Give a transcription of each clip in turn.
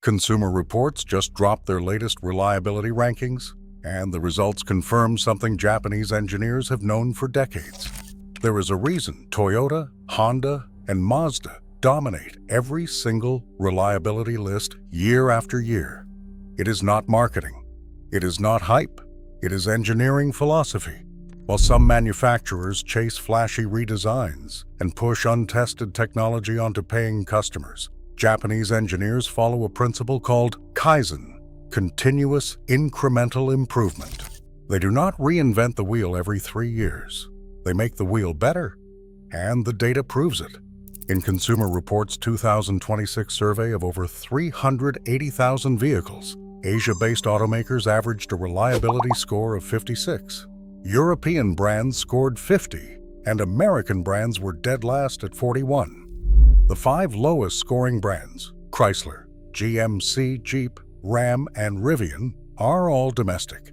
Consumer Reports just dropped their latest reliability rankings, and the results confirm something Japanese engineers have known for decades. There is a reason Toyota, Honda, and Mazda dominate every single reliability list year after year. It is not marketing. It is not hype. It is engineering philosophy. While some manufacturers chase flashy redesigns and push untested technology onto paying customers, Japanese engineers follow a principle called Kaizen, continuous incremental improvement. They do not reinvent the wheel every 3 years. They make the wheel better, and the data proves it. In Consumer Reports' 2026 survey of over 380,000 vehicles, Asia-based automakers averaged a reliability score of 56. European brands scored 50, and American brands were dead last at 41. The 5 lowest scoring brands, Chrysler, GMC, Jeep, Ram, and Rivian, are all domestic.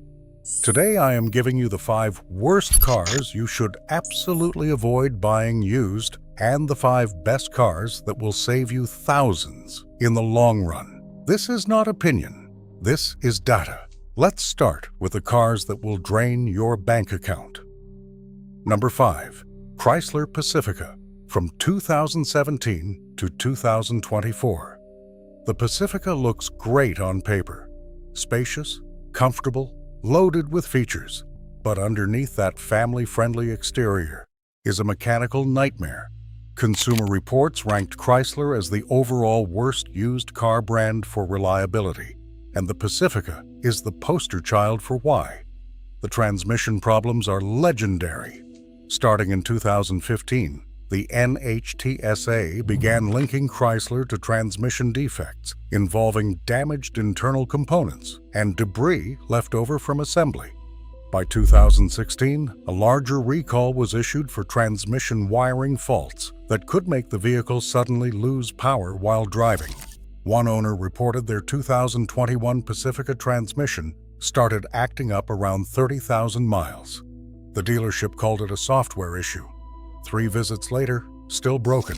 Today I am giving you the 5 worst cars you should absolutely avoid buying used and the 5 best cars that will save you thousands in the long run. This is not opinion. This is data. Let's start with the cars that will drain your bank account. Number 5. Chrysler Pacifica from 2017 to 2024. The Pacifica looks great on paper. Spacious, comfortable, loaded with features. But underneath that family-friendly exterior is a mechanical nightmare. Consumer Reports ranked Chrysler as the overall worst used car brand for reliability, and the Pacifica is the poster child for why. The transmission problems are legendary. Starting in 2015, the NHTSA began linking Chrysler to transmission defects involving damaged internal components and debris left over from assembly. By 2016, a larger recall was issued for transmission wiring faults that could make the vehicle suddenly lose power while driving. One owner reported their 2021 Pacifica transmission started acting up around 30,000 miles. The dealership called it a software issue. 3 visits later, still broken.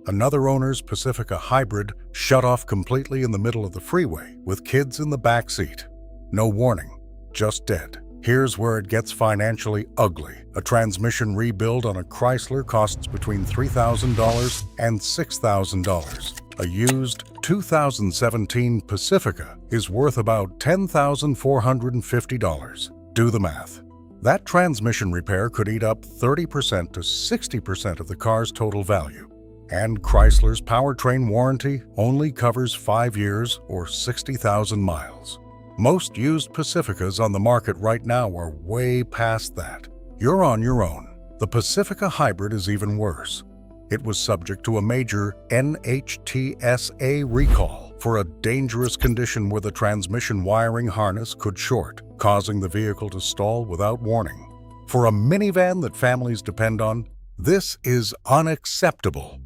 Another owner's Pacifica Hybrid shut off completely in the middle of the freeway with kids in the back seat. No warning, just dead. Here's where it gets financially ugly. A transmission rebuild on a Chrysler costs between $3,000 and $6,000. A used 2017 Pacifica is worth about $10,450. Do the math. That transmission repair could eat up 30% to 60% of the car's total value. And Chrysler's powertrain warranty only covers 5 years or 60,000 miles. Most used Pacificas on the market right now are way past that. You're on your own. The Pacifica Hybrid is even worse. It was subject to a major NHTSA recall for a dangerous condition where the transmission wiring harness could short, causing the vehicle to stall without warning. For a minivan that families depend on, this is unacceptable.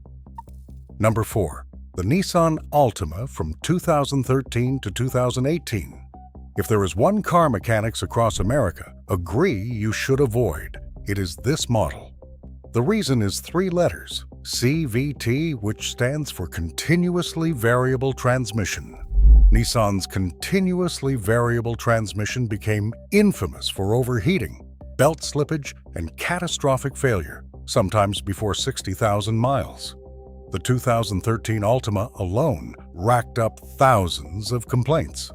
Number 4. The Nissan Altima from 2013 to 2018. If there is one car mechanics across America agree you should avoid, it is this model. The reason is 3 letters, CVT, which stands for Continuously Variable Transmission. Nissan's continuously variable transmission became infamous for overheating, belt slippage, and catastrophic failure, sometimes before 60,000 miles. The 2013 Altima alone racked up thousands of complaints.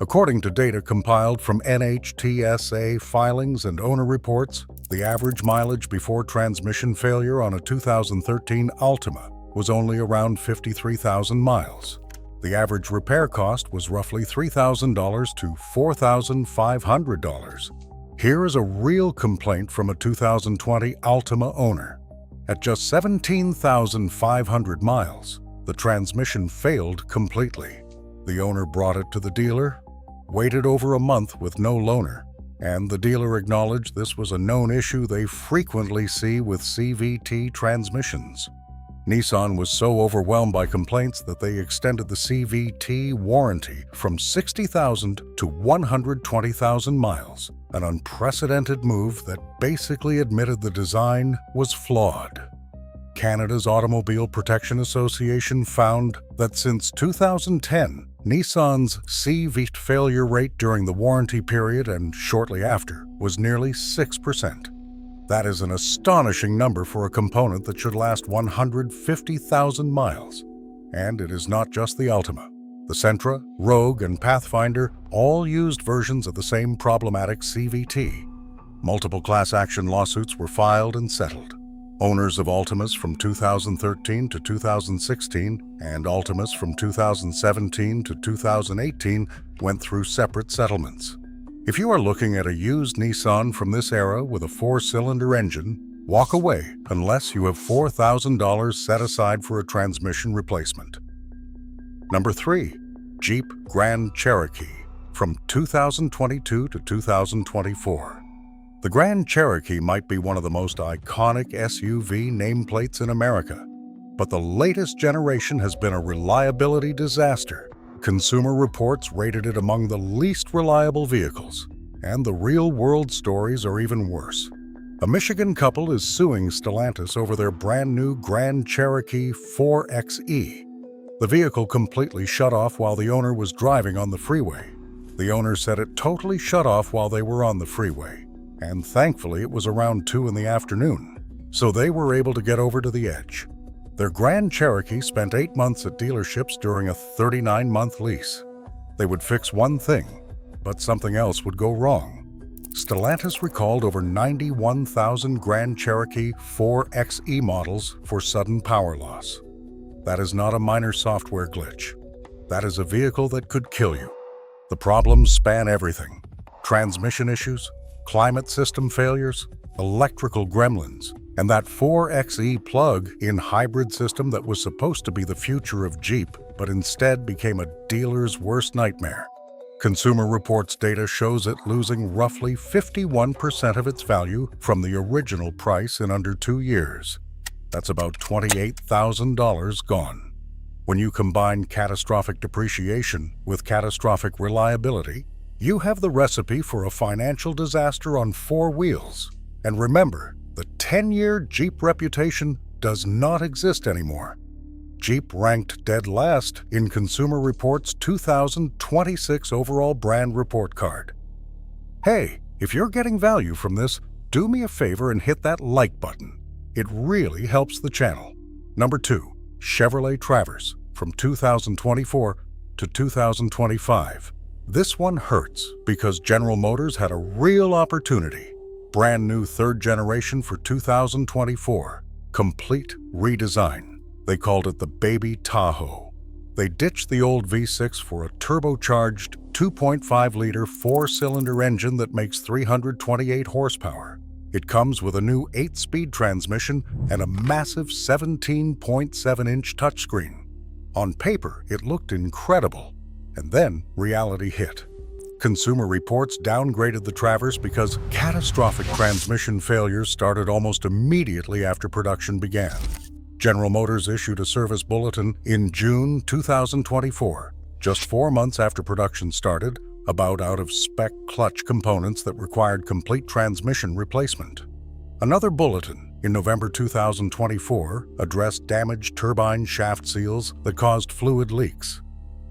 According to data compiled from NHTSA filings and owner reports, the average mileage before transmission failure on a 2013 Altima was only around 53,000 miles. The average repair cost was roughly $3,000 to $4,500. Here is a real complaint from a 2020 Altima owner. At just 17,500 miles, the transmission failed completely. The owner brought it to the dealer, waited over a month with no loaner, and the dealer acknowledged this was a known issue they frequently see with CVT transmissions. Nissan was so overwhelmed by complaints that they extended the CVT warranty from 60,000 to 120,000 miles, an unprecedented move that basically admitted the design was flawed. Canada's Automobile Protection Association found that since 2010, Nissan's CVT failure rate during the warranty period and shortly after was nearly 6%. That is an astonishing number for a component that should last 150,000 miles. And it is not just the Altima. The Sentra, Rogue, and Pathfinder all used versions of the same problematic CVT. Multiple class action lawsuits were filed and settled. Owners of Altimas from 2013 to 2016 and Altimas from 2017 to 2018 went through separate settlements. If you are looking at a used Nissan from this era with a 4-cylinder engine, walk away unless you have $4,000 set aside for a transmission replacement. Number 3. Jeep Grand Cherokee from 2022 to 2024. The Grand Cherokee might be one of the most iconic SUV nameplates in America, but the latest generation has been a reliability disaster. Consumer Reports rated it among the least reliable vehicles, and the real-world stories are even worse. A Michigan couple is suing Stellantis over their brand-new Grand Cherokee 4xe. The vehicle completely shut off while the owner was driving on the freeway. The owner said it totally shut off while they were on the freeway. And thankfully it was around 2 in the afternoon, so they were able to get over to the edge. Their Grand Cherokee spent 8 months at dealerships during a 39-month lease. They would fix one thing, but something else would go wrong. Stellantis recalled over 91,000 Grand Cherokee 4xe models for sudden power loss. That is not a minor software glitch. That is a vehicle that could kill you. The problems span everything: transmission issues, climate system failures, electrical gremlins, and that 4xe plug-in hybrid system that was supposed to be the future of Jeep, but instead became a dealer's worst nightmare. Consumer Reports data shows it losing roughly 51% of its value from the original price in under 2 years. That's about $28,000 gone. When you combine catastrophic depreciation with catastrophic reliability, you have the recipe for a financial disaster on 4 wheels. And remember, the 10-year Jeep reputation does not exist anymore. Jeep ranked dead last in Consumer Reports' 2026 overall brand report card. Hey, if you're getting value from this, do me a favor and hit that like button. It really helps the channel. Number 2. Chevrolet Traverse from 2024 to 2025. This one hurts because General Motors had a real opportunity. Brand new 3rd generation for 2024. Complete redesign. They called it the Baby Tahoe. They ditched the old V6 for a turbocharged 2.5-liter 4-cylinder engine that makes 328 horsepower. It comes with a new 8-speed transmission and a massive 17.7-inch touchscreen. On paper, it looked incredible. And then reality hit. Consumer Reports downgraded the Traverse because catastrophic transmission failures started almost immediately after production began. General Motors issued a service bulletin in June 2024, just 4 months after production started, about out-of-spec clutch components that required complete transmission replacement. Another bulletin in November 2024 addressed damaged turbine shaft seals that caused fluid leaks.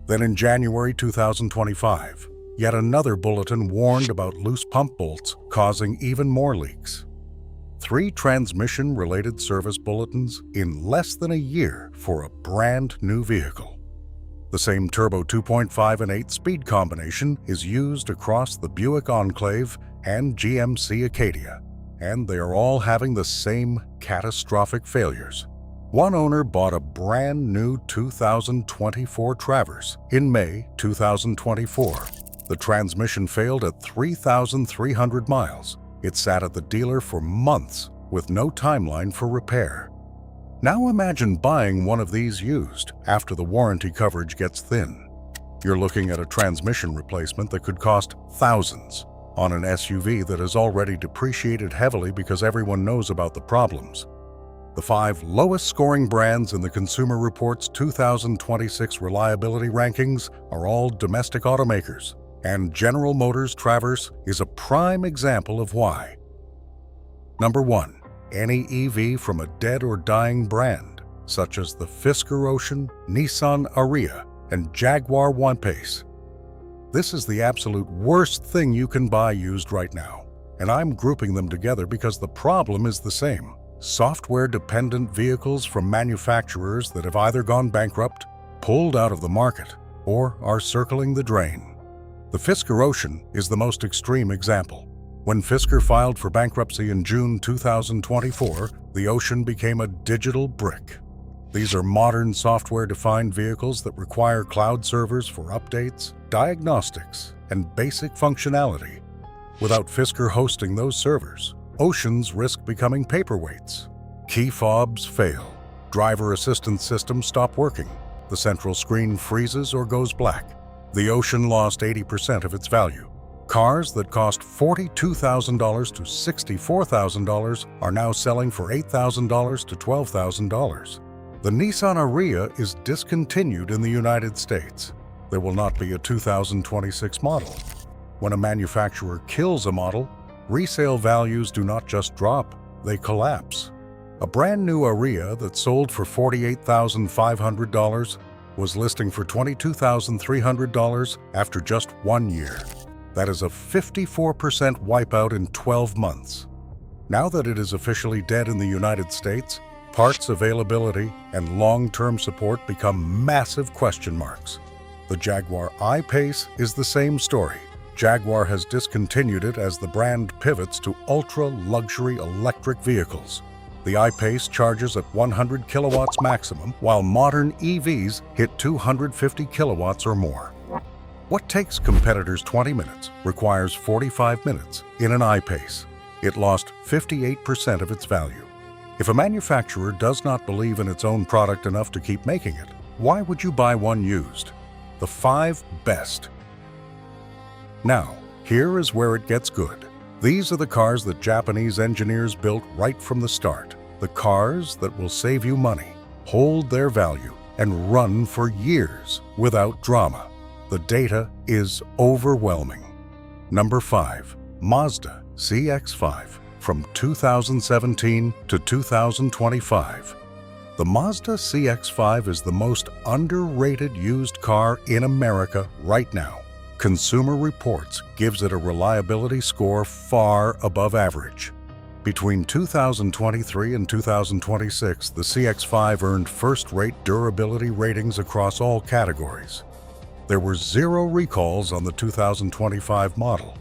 Then in January 2025, yet another bulletin warned about loose pump bolts causing even more leaks. 3 transmission-related service bulletins in less than a year for a brand new vehicle. The same turbo 2.5 and 8-speed combination is used across the Buick Enclave and GMC Acadia, and they are all having the same catastrophic failures. One owner bought a brand new 2024 Traverse in May 2024. The transmission failed at 3,300 miles. It sat at the dealer for months with no timeline for repair. Now imagine buying one of these used after the warranty coverage gets thin. You're looking at a transmission replacement that could cost thousands on an SUV that has already depreciated heavily because everyone knows about the problems. The 5 lowest scoring brands in the Consumer Reports 2026 reliability rankings are all domestic automakers, and General Motors Traverse is a prime example of why. Number 1. Any EV from a dead or dying brand, such as the Fisker Ocean, Nissan Ariya, and Jaguar I-Pace. This is the absolute worst thing you can buy used right now, and I'm grouping them together because the problem is the same. Software-dependent vehicles from manufacturers that have either gone bankrupt, pulled out of the market, or are circling the drain. The Fisker Ocean is the most extreme example. When Fisker filed for bankruptcy in June 2024, the Ocean became a digital brick. These are modern software-defined vehicles that require cloud servers for updates, diagnostics, and basic functionality. Without Fisker hosting those servers, Oceans risk becoming paperweights. Key fobs fail, driver assistance systems stop working, the central screen freezes or goes black. The Ocean lost 80% of its value. Cars that cost $42,000 to $64,000 are now selling for $8,000 to $12,000. The Nissan Ariya is discontinued in the United States. There will not be a 2026 model. When a manufacturer kills a model, resale values do not just drop, they collapse. A brand new Ariya that sold for $48,500 was listing for $22,300 after just 1 year. That is a 54% wipeout in 12 months. Now that it is officially dead in the United States, parts availability and long-term support become massive question marks. The Jaguar I-Pace is the same story. Jaguar has discontinued it as the brand pivots to ultra-luxury electric vehicles. The I-Pace charges at 100 kilowatts maximum, while modern EVs hit 250 kilowatts or more. What takes competitors 20 minutes requires 45 minutes in an I-Pace. It lost 58% of its value. If a manufacturer does not believe in its own product enough to keep making it, why would you buy one used? The 5 best. Now, here is where it gets good. These are the cars that Japanese engineers built right from the start. The cars that will save you money, hold their value, and run for years without drama. The data is overwhelming. Number 5. Mazda CX-5 from 2017 to 2025. The Mazda CX-5 is the most underrated used car in America right now. Consumer Reports gives it a reliability score far above average. Between 2023 and 2026, the CX-5 earned first-rate durability ratings across all categories. There were 0 recalls on the 2025 model.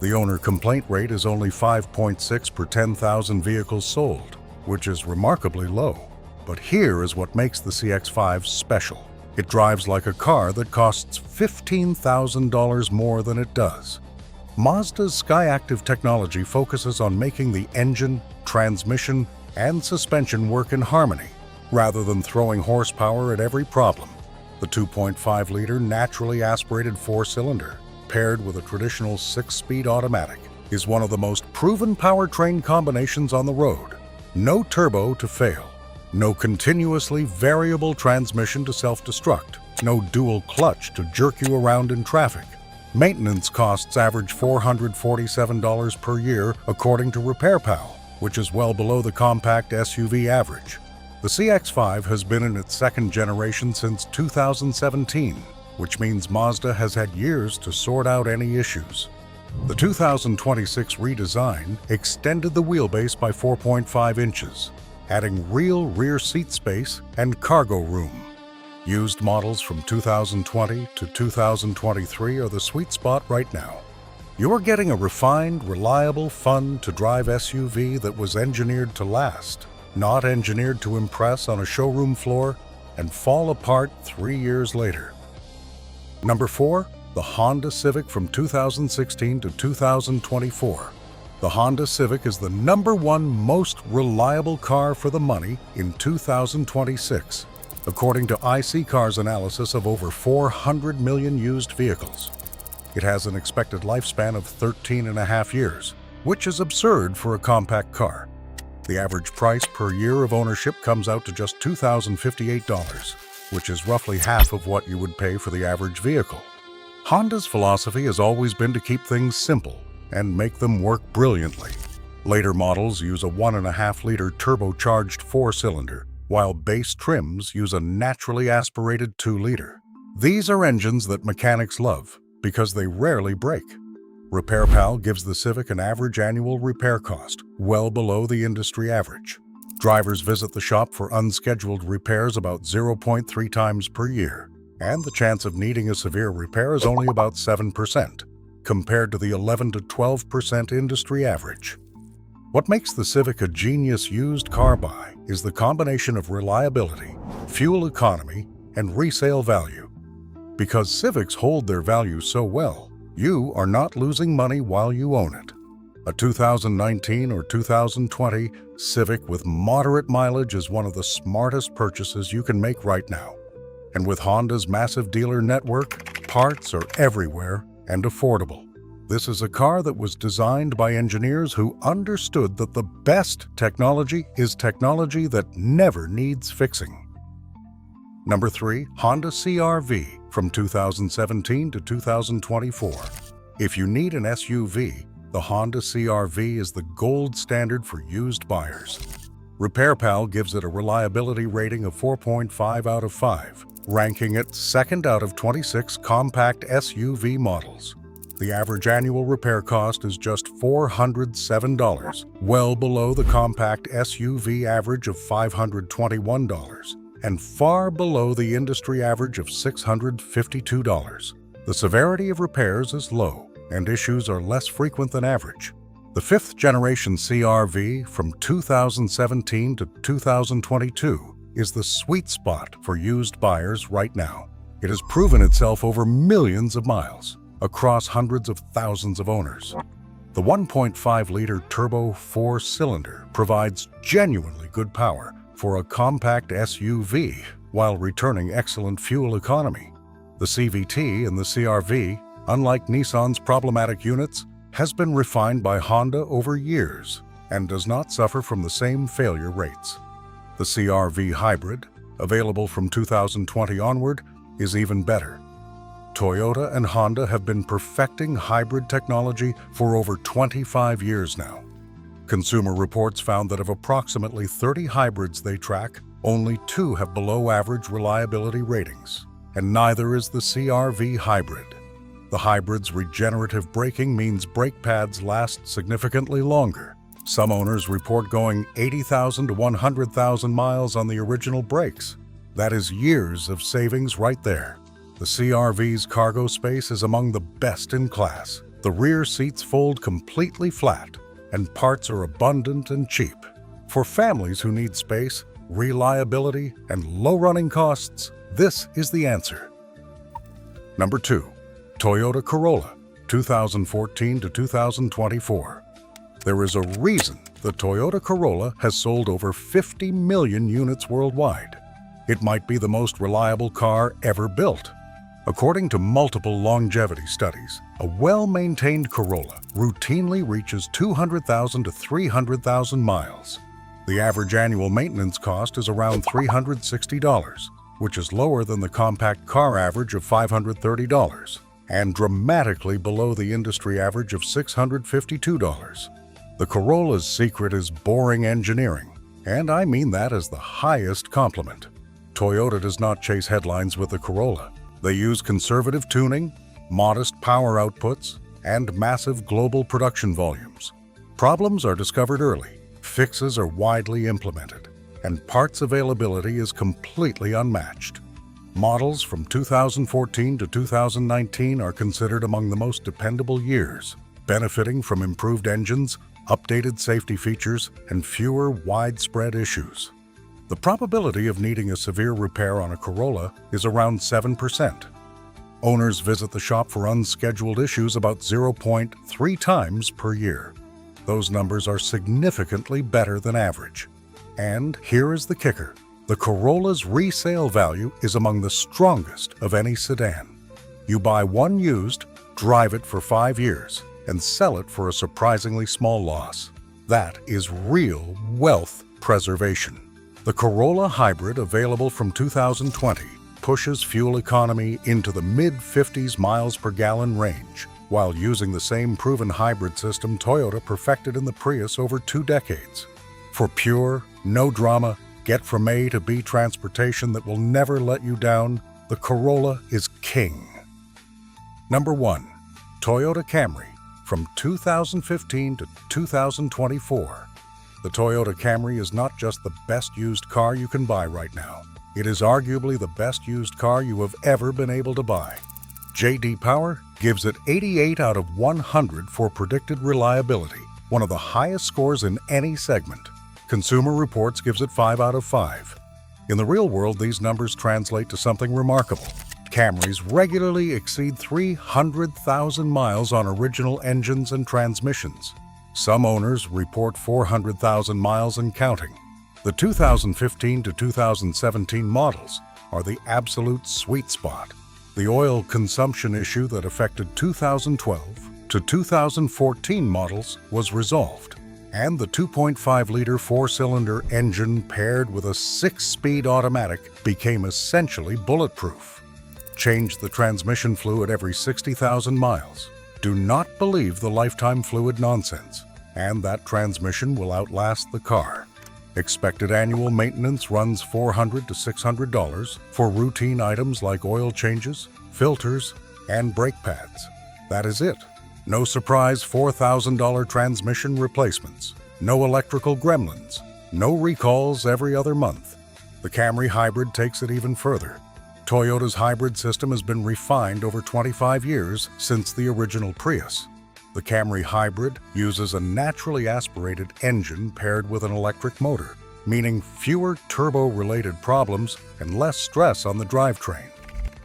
The owner complaint rate is only 5.6 per 10,000 vehicles sold, which is remarkably low. But here is what makes the CX-5 special. It drives like a car that costs $15,000 more than it does. Mazda's Skyactiv technology focuses on making the engine, transmission, and suspension work in harmony, rather than throwing horsepower at every problem. The 2.5-liter naturally aspirated 4-cylinder, paired with a traditional 6-speed automatic, is one of the most proven powertrain combinations on the road. No turbo to fail, no continuously variable transmission to self-destruct, no dual clutch to jerk you around in traffic. Maintenance costs average $447 per year according to RepairPal, which is well below the compact SUV average. The CX-5 has been in its second generation since 2017, which means Mazda has had years to sort out any issues. The 2026 redesign extended the wheelbase by 4.5 inches, adding real rear seat space and cargo room. Used models from 2020 to 2023 are the sweet spot right now. You're getting a refined, reliable, fun-to-drive SUV that was engineered to last, not engineered to impress on a showroom floor and fall apart 3 years later. Number 4. The Honda Civic from 2016 to 2024. The Honda Civic is the #1 most reliable car for the money in 2026, according to IC-Car's analysis of over 400 million used vehicles. It has an expected lifespan of 13.5 years, which is absurd for a compact car. The average price per year of ownership comes out to just $2,058, which is roughly half of what you would pay for the average vehicle. Honda's philosophy has always been to keep things simple and make them work brilliantly. Later models use a 1.5-liter turbocharged 4-cylinder, while base trims use a naturally aspirated 2-liter. These are engines that mechanics love because they rarely break. RepairPal gives the Civic an average annual repair cost well below the industry average. Drivers visit the shop for unscheduled repairs about 0.3 times per year, and the chance of needing a severe repair is only about 7%, compared to the 11 to 12% industry average. What makes the Civic a genius used car buy is the combination of reliability, fuel economy, and resale value. Because Civics hold their value so well, you are not losing money while you own it. A 2019 or 2020 Civic with moderate mileage is one of the smartest purchases you can make right now. And with Honda's massive dealer network, parts are everywhere and affordable. This is a car that was designed by engineers who understood that the best technology is technology that never needs fixing. Number 3, Honda CR-V from 2017 to 2024. If you need an SUV, the Honda CR-V is the gold standard for used buyers. RepairPal gives it a reliability rating of 4.5 out of 5, ranking it second out of 26 compact SUV models. The average annual repair cost is just $407, well below the compact SUV average of $521, and far below the industry average of $652. The severity of repairs is low, and issues are less frequent than average. The 5th generation CR-V from 2017 to 2022 is the sweet spot for used buyers right now. It has proven itself over millions of miles, across hundreds of thousands of owners. The 1.5-liter turbo 4-cylinder provides genuinely good power for a compact SUV while returning excellent fuel economy. The CVT in the CR-V, unlike Nissan's problematic units, has been refined by Honda over years and does not suffer from the same failure rates. The CR-V Hybrid, available from 2020 onward, is even better. Toyota and Honda have been perfecting hybrid technology for over 25 years now. Consumer Reports found that of approximately 30 hybrids they track, only 2 have below-average reliability ratings, and neither is the CR-V Hybrid. The hybrid's regenerative braking means brake pads last significantly longer. Some owners report going 80,000 to 100,000 miles on the original brakes. That is years of savings right there. The CR-V's cargo space is among the best in class. The rear seats fold completely flat, and parts are abundant and cheap. For families who need space, reliability, and low running costs, this is the answer. Number 2, Toyota Corolla, 2014 to 2024. There is a reason the Toyota Corolla has sold over 50 million units worldwide. It might be the most reliable car ever built. According to multiple longevity studies, a well-maintained Corolla routinely reaches 200,000 to 300,000 miles. The average annual maintenance cost is around $360, which is lower than the compact car average of $530, and dramatically below the industry average of $652. The Corolla's secret is boring engineering, and I mean that as the highest compliment. Toyota does not chase headlines with the Corolla. They use conservative tuning, modest power outputs, and massive global production volumes. Problems are discovered early, fixes are widely implemented, and parts availability is completely unmatched. Models from 2014 to 2019 are considered among the most dependable years, benefiting from improved engines, updated safety features, and fewer widespread issues. The probability of needing a severe repair on a Corolla is around 7%. Owners visit the shop for unscheduled issues about 0.3 times per year. Those numbers are significantly better than average. And here is the kicker. The Corolla's resale value is among the strongest of any sedan. You buy one used, drive it for 5 years, and sell it for a surprisingly small loss. That is real wealth preservation. The Corolla Hybrid, available from 2020, pushes fuel economy into the mid-50s miles per gallon range, while using the same proven hybrid system Toyota perfected in the Prius over 2 decades. For pure, no-drama, get-from-A to B transportation that will never let you down, the Corolla is king. Number 1. Toyota Camry from 2015 to 2024. The Toyota Camry is not just the best used car you can buy right now. It is arguably the best used car you have ever been able to buy. J.D. Power gives it 88 out of 100 for predicted reliability, one of the highest scores in any segment. Consumer Reports gives it 5 out of 5. In the real world, these numbers translate to something remarkable. Camrys regularly exceed 300,000 miles on original engines and transmissions. Some owners report 400,000 miles and counting. The 2015 to 2017 models are the absolute sweet spot. The oil consumption issue that affected 2012 to 2014 models was resolved, and the 2.5-liter four-cylinder engine paired with a 6-speed automatic became essentially bulletproof. Change the transmission fluid every 60,000 miles. Do not believe the lifetime fluid nonsense, and that transmission will outlast the car. Expected annual maintenance runs $400 to $600 for routine items like oil changes, filters, and brake pads. That is it. No surprise $4,000 transmission replacements. No electrical gremlins. No recalls every other month. The Camry Hybrid takes it even further. Toyota's hybrid system has been refined over 25 years since the original Prius. The Camry Hybrid uses a naturally aspirated engine paired with an electric motor, meaning fewer turbo-related problems and less stress on the drivetrain.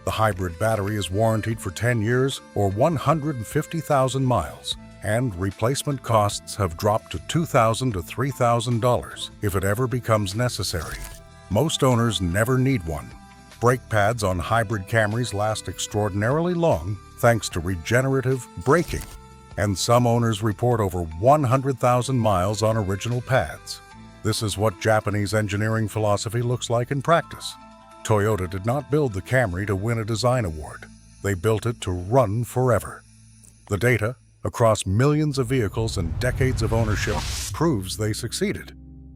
The hybrid battery is warranted for 10 years or 150,000 miles, and replacement costs have dropped to $2,000 to $3,000 if it ever becomes necessary. Most owners never need one. Brake pads on hybrid Camrys last extraordinarily long thanks to regenerative braking, and some owners report over 100,000 miles on original pads. This is what Japanese engineering philosophy looks like in practice. Toyota did not build the Camry to win a design award. They built it to run forever. The data, across millions of vehicles and decades of ownership, proves they succeeded.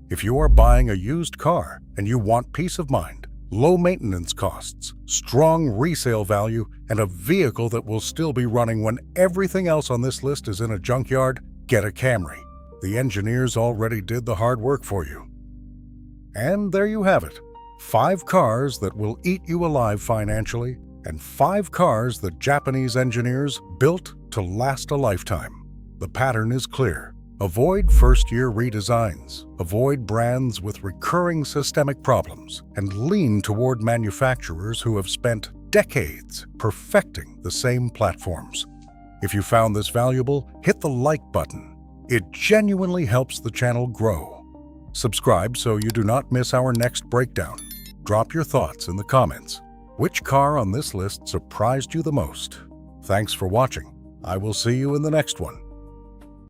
If you are buying a used car and you want peace of mind, low maintenance costs, strong resale value, and a vehicle that will still be running when everything else on this list is in a junkyard, get a Camry. The engineers already did the hard work for you. And there you have it. 5 cars that will eat you alive financially, and 5 cars that Japanese engineers built to last a lifetime. The pattern is clear. Avoid first-year redesigns, avoid brands with recurring systemic problems, and lean toward manufacturers who have spent decades perfecting the same platforms. If you found this valuable, hit the like button. It genuinely helps the channel grow. Subscribe so you do not miss our next breakdown. Drop your thoughts in the comments. Which car on this list surprised you the most? Thanks for watching. I will see you in the next one.